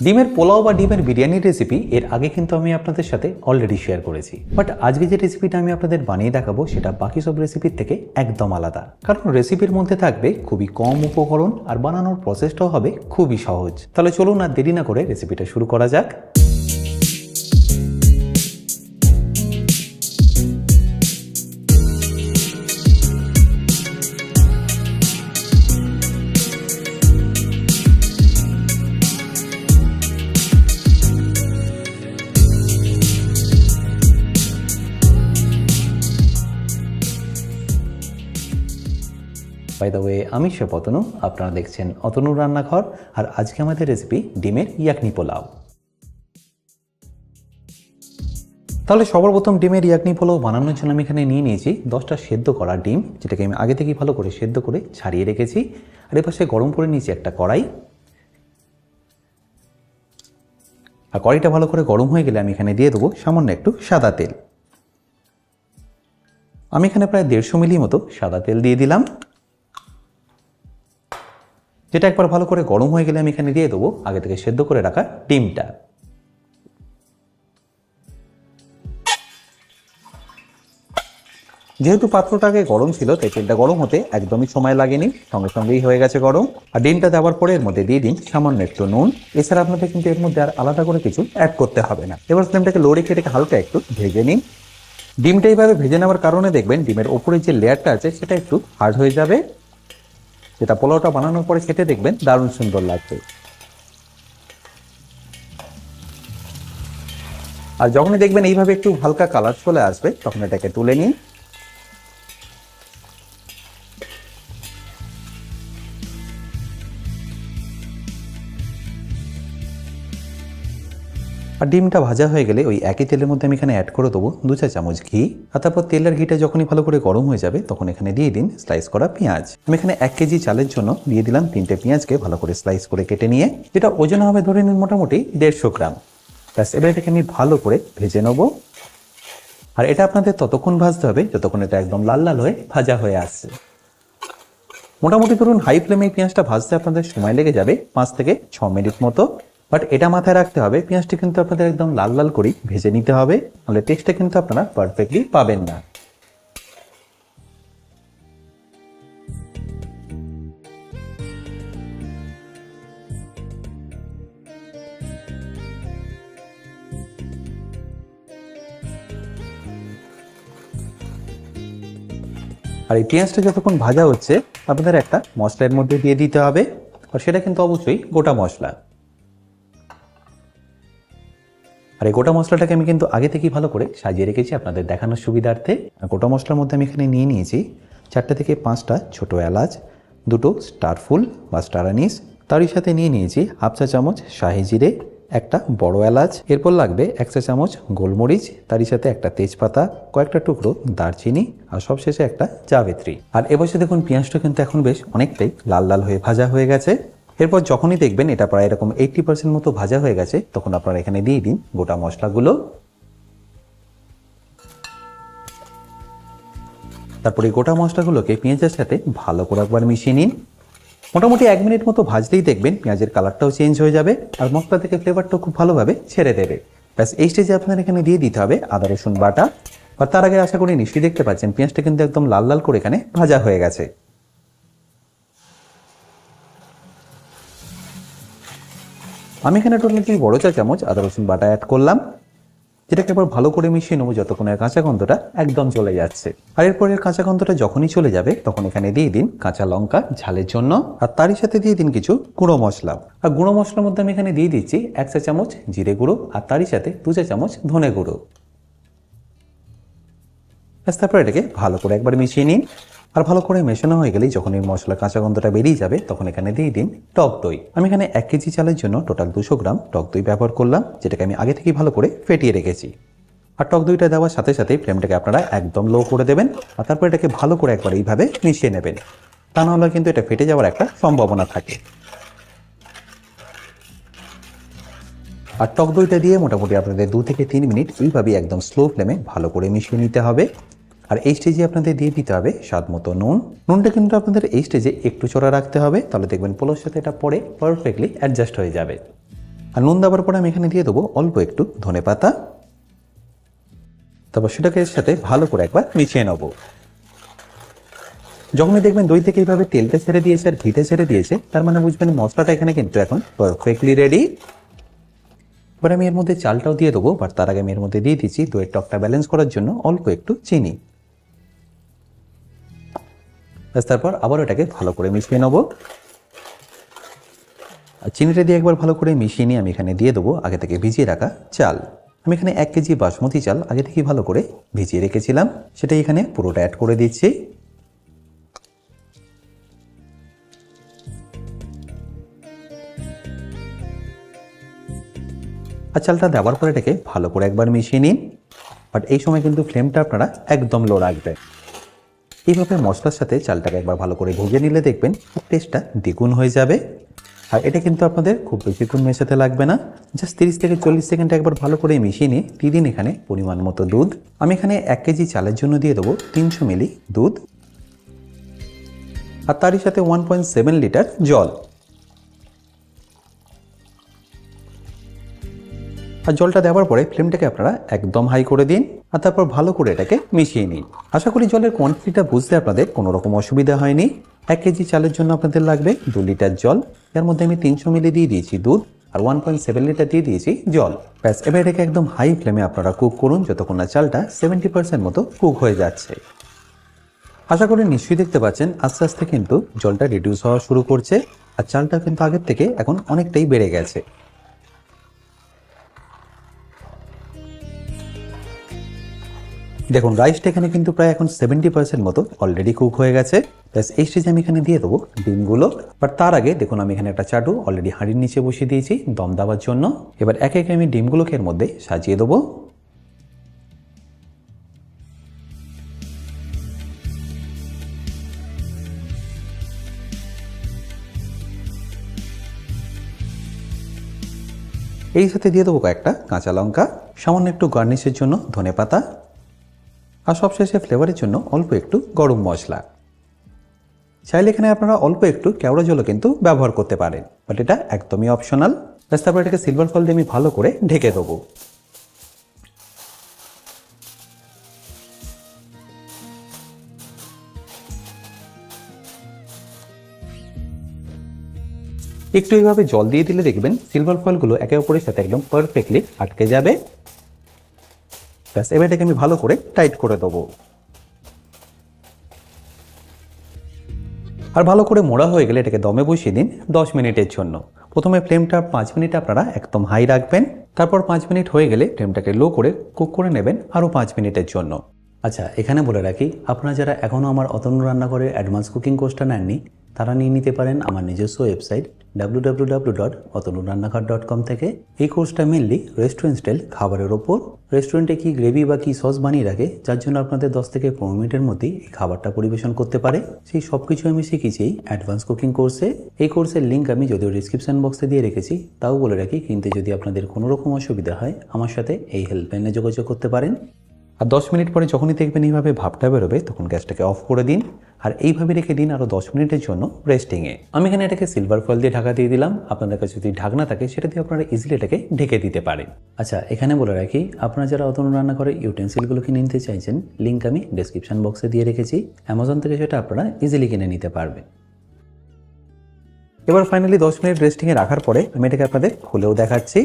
ডিমের পোলাও বা ডিমের বিরিয়ানি রেসিপি এর আগে কিন্তু আমি আপনাদের সাথে অলরেডি শেয়ার করেছি, বাট আজকে যে রেসিপিটা আমি আপনাদের বানিয়ে দেখাবো সেটা বাকি সব রেসিপির থেকে একদম আলাদা। কারণ রেসিপির মধ্যে থাকবে খুবই কম উপকরণ আর বানানোর প্রসেসটাও হবে খুবই সহজ। তাহলে চলুন আর দেরি না করে রেসিপিটা শুরু করা যাক। বাই দ্য ওয়ে, আমি শেফ অতনু, আপনারা দেখছেন অতনুর রান্নাঘর। আর আজকে আমাদের রেসিপি ডিমের ইয়াকনি পোলাও। তাহলে সর্বপ্রথম ডিমের ইয়াকনি পোলাও বানানোর জন্য আমি এখানে নিয়ে নিয়েছি 10টা সেদ্ধ করা ডিম, যেটাকে আমি আগে থেকেই ভালো করে সেদ্ধ করে ছাড়িয়ে রেখেছি। আর এর পাশে গরম করে নিয়েছি একটা কড়াই। আর কড়াইটা ভালো করে গরম হয়ে গেলে আমি এখানে দিয়ে দেবো সামান্য একটু সাদা তেল। আমি এখানে প্রায় 150 মিলি মতো সাদা তেল দিয়ে দিলাম, যেটা একবার ভালো করে গরম হয়ে গেলে আমি এখানে দিয়ে দেবো আগে থেকে সেদ্ধ করে রাখা ডিমটা। যেহেতু পাত্রটা আগে গরম ছিল তাই তেলটা গরম হতে একদমই সময় লাগেনি, সঙ্গে সঙ্গেই হয়ে গেছে গরম। আর ডিমটা দেওয়ার পরে এর মধ্যে দিয়ে দিন সামান্য একটু নুন। এছাড়া আপনাদের কিন্তু এর মধ্যে আর আলাদা করে কিছু অ্যাড করতে হবে না। এবার ফ্লেমটাকে লো রেখে এটাকে হালকা একটু ভেজে নিন। ডিমটা এইভাবে ভেজে নেওয়ার কারণে দেখবেন ডিমের ওপরে যে লেয়ারটা আছে সেটা একটু হার্ড হয়ে যাবে, যেটা পোলাওটা বানানোর পরে খেতে দেখবেন দারুণ সুন্দর লাগবে। আর যখনই দেখবেন এইভাবে একটু হালকা কালার চলে আসবে তখন এটাকে তুলে নিন। আর ডিমটা ভাজা হয়ে গেলে ওই একই তেলের মধ্যে আমি এখানে অ্যাড করে দেবো 2 চা চামচ ঘি। আর তারপর তেলের ঘিটা যখনই ভালো করে গরম হয়ে যাবে তখন এখানে দিয়ে দিন স্লাইস করা পেঁয়াজ। আমি এখানে 1 কেজি চালের জন্য দিয়ে দিলাম 3টে পেঁয়াজকে ভালো করে স্লাইস করে কেটে নিয়ে, যেটা ওজন হবে ধরে নিন মোটামুটি 150 গ্রাম। ব্যাস, এবার এটাকে আমি ভালো করে ভেজে নেবো। আর এটা আপনাদের ততক্ষণ ভাজতে হবে যতক্ষণ এটা একদম লাল লাল হয়ে ভাজা হয়ে আসছে। মোটামুটি ধরুন হাই ফ্লেমে পেঁয়াজটা ভাজতে আপনাদের সময় লেগে যাবে 5 থেকে 6 মিনিট মতো। বাট এটা মাথায় রাখতে হবে পেঁয়াজটা কিন্তু আপনাদের একদম লাল লাল করে ভেজে নিতে হবে, নাহলে টেস্টটা কিন্তু আপনারা পারফেক্টলি পাবেন না। আর এই পেঁয়াজটা যতক্ষণ ভাজা হচ্ছে আপনাদের একটা মশলার মধ্যে দিয়ে দিতে হবে, আর সেটা কিন্তু অবশ্যই গোটা মশলা। আর এই গোটা মশলাটাকে আমি কিন্তু আগে থেকেই ভালো করে সাজিয়ে রেখেছি আপনাদের দেখানোর সুবিধার্থে। আর গোটা মশলার মধ্যে আমি এখানে নিয়ে নিয়েছি 4 থেকে 5টা ছোট এলাচ, 2টো স্টার ফুল বা স্টার আনিস, তারই সাথে নিয়ে নিয়েছি 1/2 চা চামচ শাহি জিরে, একটা বড় এলাচ, এরপর লাগবে 1 চা চামচ গোলমরিচ, তারই সাথে একটা তেজপাতা, কয়েকটা টুকরো দারচিনি, আর সবশেষে একটা জাবিত্রি। আর এবছর দেখুন পেঁয়াজটা কিন্তু এখন বেশ অনেকটাই লাল লাল হয়ে ভাজা হয়ে গেছে। এরপর যখনই দেখবেন এটা প্রায় এরকম 80% মতো ভাজা হয়ে গেছে তখন আপনারা এখানে দিয়ে দিন গোটা মশলাগুলো। তারপরে গোটা মশলাগুলোকে পেঁয়াজের সাথে ভালো করে একবার মিশিয়ে নিন। মোটামুটি 1 মিনিট মতো ভাজলেই দেখবেন পেঁয়াজের কালারটাও চেঞ্জ হয়ে যাবে আর মশলা থেকে ফ্লেভারটাও খুব ভালোভাবে ছেড়ে দেবে। ব্যাস, এই স্টেজে আপনার এখানে দিয়ে দিতে হবে আদা রসুন বাটা। আর তার আগে আশা করি নিশ্চয়ই দেখতে পাচ্ছেন পেঁয়াজটা কিন্তু একদম লাল লাল করে এখানে ভাজা হয়ে গেছে। আমি এখানে টোটাল 2 বড় চা চামচ আদা রসুন বাটা অ্যাড করলাম, যেটাকে এবার ভালো করে মিশিয়ে নেবো যতক্ষণ এর কাঁচা গন্ধটা একদম চলে যাচ্ছে। আর এরপর এর কাঁচা গন্ধটা যখনই চলে যাবে তখন এখানে দিয়ে দিন কাঁচা লঙ্কা ঝালের জন্য, আর তারই সাথে দিয়ে দিন কিছু গুঁড়ো মশলা। আর গুঁড়ো মশলার মধ্যে আমি এখানে দিয়ে দিচ্ছি 1 চা চামচ জিরে গুঁড়ো, আর তারই সাথে 2 চা চামচ ধনে গুঁড়ো। তারপর এটাকে ভালো করে একবার মিশিয়ে নিন। আর ভালো করে মেশানো হয়ে গেলেই যখন এই মশলা কাঁচা গন্ধটা বেরিয়ে যাবে তখন এখানে দিয়ে দিন টক দই। আমি এখানে 1 কেজি চালের জন্য টোটাল 200 গ্রাম টক দই ব্যবহার করলাম, যেটাকে আমি আগে থেকেই ভালো করে ফেটিয়ে রেখেছি। আর টক দইটা দেওয়ার সাথে সাথে ফ্লেমটাকে আপনারা একদম লো করে দেবেন, আর তারপর এটাকে ভালো করে একবার এইভাবে মিশিয়ে নেবেন, তা নাহলে কিন্তু এটা ফেটে যাওয়ার একটা সম্ভাবনা থাকে। আর টক দইটা দিয়ে মোটামুটি আপনাদের 2 থেকে 3 মিনিট এইভাবেই একদম স্লো ফ্লেমে ভালো করে মিশিয়ে নিতে হবে। আর এই স্টেজে আপনাদের দিয়ে দিতে হবে স্বাদ মতো নুন। নুনটা কিন্তু আপনাদের এই স্টেজে একটু চড়া রাখতে হবে, তাহলে দেখবেন পোলাওর সাথে এটা পরে পারফেক্টলি অ্যাডজাস্ট হয়ে যাবে। আর নুন দেওয়ার পরে আমি এখানে দিয়ে দেবো অল্প একটু ধনেপাতা। তারপর সেটাকে এর সাথে ভালো করে একবার মিশিয়ে নেব। যখনই দেখবেন দই থেকে এইভাবে তেলটা ছেড়ে দিয়েছে আর ঘিটা ছেড়ে দিয়েছে, তার মানে বুঝবেন মশলাটা এখানে কিন্তু এখন পারফেক্টলি রেডি। এবার আমি এর মধ্যে চালটাও দিয়ে দেবো, বাট তার আগে আমি এর মধ্যে দিয়ে দিচ্ছি দইয়ের টকটা ব্যালেন্স করার জন্য অল্প একটু চিনি। তারপর আবার এটাকে ভালো করে মিশিয়ে নেব। আর চিনিটা দিয়ে একবার ভালো করে মিশিয়ে নিয়ে আমি এখানে দিয়ে দেবো আগে থেকে ভিজিয়ে রাখা চাল। আমি এখানে 1 কেজি বাসমতি চাল আগে থেকে ভালো করে ভিজিয়ে রেখেছিলাম, সেটাই এখানে পুরোটা অ্যাড করে দিচ্ছি। আর চালটা দেওয়ার পরে এটাকে ভালো করে একবার মিশিয়ে নিন। বাট এই সময় কিন্তু ফ্লেমটা আপনারা একদম লো রাখবেন। এইভাবে মশলার সাথে চালটাকে একবার ভালো করে ভেজে নিলে দেখবেন টেস্টটা দ্বিগুণ হয়ে যাবে। আর এটা কিন্তু আপনাদের খুব বেশিক্ষণ মেশাতে লাগবে না, জাস্ট 30 থেকে 40 সেকেন্ড একবার ভালো করে মিশিয়ে নিয়ে দিয়ে দিন এখানে পরিমাণ মতো দুধ। আমি এখানে 1 কেজি চালের জন্য দিয়ে দেবো 300 মিলি দুধ, আর তারই সাথে 1.7 লিটার জল। আর জলটা দেওয়ার পরে ফ্লেমটাকে আপনারা একদম হাই করে দিন, আর তারপর ভালো করে এটাকে মিশিয়ে নিন। আশা করি জলের কোয়ান্টিটিটা বুঝতে আপনাদের কোনো রকম অসুবিধা হয়নি। 1 কেজি চালের জন্য আপনাদের লাগবে 2 লিটার জল, এর মধ্যে আমি 300 মিলি দিয়ে দিয়েছি দুধ আর 1.7 লিটার দিয়ে দিয়েছি জল। ব্যাস, এবার এটাকে একদম হাই ফ্লেমে আপনারা কুক করুন যতক্ষণ না চালটা 70% মতো কুক হয়ে যাচ্ছে। আশা করি নিশ্চয়ই দেখতে পাচ্ছেন আস্তে আস্তে কিন্তু জলটা রিডিউস হওয়া শুরু করছে, আর চালটা কিন্তু আগের থেকে এখন অনেকটাই বেড়ে গেছে। দেখুন রাইসটা এখানে কিন্তু প্রায় এখন 70% মতো অলরেডি কুক হয়ে গেছে। ব্যাস, এই স্টেজে আমি এখানে দিয়ে দেবো ডিমগুলো। বাট তার আগে দেখুন আমি এখানে একটা চাটু অলরেডি হাঁড়ির নিচে বসিয়ে দিয়েছি দম দেওয়ার জন্য। এবার একে একে আমি ডিমগুলোকে এর মধ্যে সাজিয়ে দেবো। এই সাথে দিয়ে দেবো কয়েকটা কাঁচা লঙ্কা, সামান্য একটু গার্নিশের জন্য ধনেপাতা, আর সবশেষে ফ্লেভারের জন্য অল্প একটু গরম মশলা। চাইলে এখানে আপনারা অল্প একটু কেওড়া জলও কিন্তু ব্যবহার করতে পারেন, বাট এটা একদমই অপশনাল। ব্যাস, তারপর এটাকে সিলভার ফয়েল দিয়ে আমি ভালো করে ঢেকে দেবো। একটু এইভাবে জল দিয়ে দিলে দেখবেন সিলভার ফয়েলগুলো একে অপরের সাথে একদম পারফেক্টলি আটকে যাবে। ব্যাস, এবার এটাকে আমি ভালো করে টাইট করে দেবো। আর ভালো করে মোড়া হয়ে গেলে এটাকে দমে বসিয়ে দিন 10 মিনিটের জন্য। প্রথমে ফ্লেমটা 5 মিনিট আপনারা একদম হাই রাখবেন, তারপর 5 মিনিট হয়ে গেলে ফ্লেমটাকে লো করে কুক করে নেবেন আরও 5 মিনিটের জন্য। আচ্ছা, এখানে বলে রাখি আপনারা যারা এখনও আমার অতনু রান্নাঘরের অ্যাডভান্স কুকিং কোর্সটা নেননি তারা নিয়ে নিতে পারেন আমার নিজস্ব ওয়েবসাইট www.otonurannakar.com থেকে। এই কোর্সটা মেনলি রেস্টুরেন্ট স্টাইল খাবারের ওপর। রেস্টুরেন্টে কি গ্রেভি বা কি সস বানিয়ে রাখে যার জন্য আপনাদের 10 থেকে 15 মিনিটের মধ্যেই এই খাবারটা পরিবেশন করতে পারে, সেই সব কিছু আমি শিখেছি এই অ্যাডভান্স কুকিং কোর্সে। এই কোর্সের লিঙ্ক আমি যদিও ডিসক্রিপশন বক্সে দিয়ে রেখেছি, তাও বলে রাখি কিনতে যদি আপনাদের কোনো রকম অসুবিধা হয় আমার সাথে এই হেল্পলাইনে যোগাযোগ করতে পারেন। আর 10 মিনিট পরে যখনই দেখবেন এইভাবে ভাপটা বেরোবে তখন গ্যাসটাকে অফ করে দিন, আর এইভাবে রেখে দিন আরও 10 মিনিটের জন্য রেস্টিংয়ে। আমি এখানে এটাকে সিলভার ফয়েল দিয়ে ঢাকা দিয়ে দিলাম, আপনাদের কাছে যদি ঢাকনা থাকে সেটা দিয়ে আপনারা ইজিলি এটাকে ঢেকে দিতে পারেন। আচ্ছা, এখানে বলে রাখি আপনারা যারা অতনু রান্না করে ইউটেন্সিলগুলো কিনে নিতে চাইছেন লিঙ্ক আমি ডেসক্রিপশন বক্সে দিয়ে রেখেছি, অ্যামাজন থেকে সেটা আপনারা ইজিলি কিনে নিতে পারবেন। এবার ফাইনালি 10 মিনিট রেস্টিংয়ে রাখার পরে আমি এটাকে আপনাদের খুলেও দেখাচ্ছি।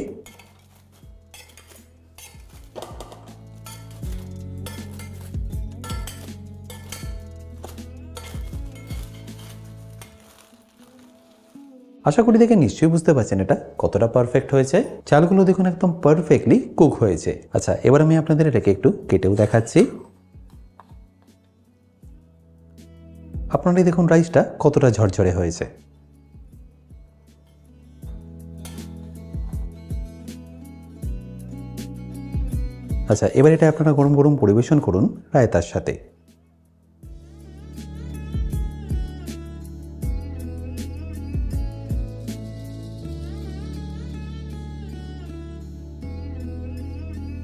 আশা করি দেখে নিশ্চয়ই বুঝতে পারছেন এটা কতটা পারফেক্ট হয়েছে। চালগুলো দেখুন একদম পারফেক্টলি কুক হয়েছে। আচ্ছা, এবার আমি আপনাদের এটাকে একটু কেটেও দেখাচ্ছি। আপনারাই দেখুন রাইসটা কতটা ঝরঝরে হয়েছে। আচ্ছা, এবার এটা আপনারা গরম গরম পরিবেশন করুন রায়তার সাথে।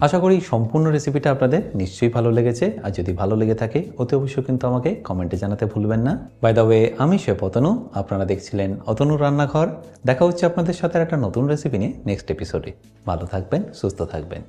আশা করি সম্পূর্ণ রেসিপিটা আপনাদের নিশ্চয়ই ভালো লেগেছে, আর যদি ভালো লেগে থাকে অতি অবশ্যই কিন্তু আমাকে কমেন্টে জানাতে ভুলবেন না। বাই দ্য ওয়ে, আমি শেফ অতনু, আপনারা দেখছিলেন অতনুর রান্নাঘর। দেখা হচ্ছে আপনাদের সাথে একটা নতুন রেসিপি নিয়ে নেক্সট এপিসোডে। ভালো থাকবেন, সুস্থ থাকবেন।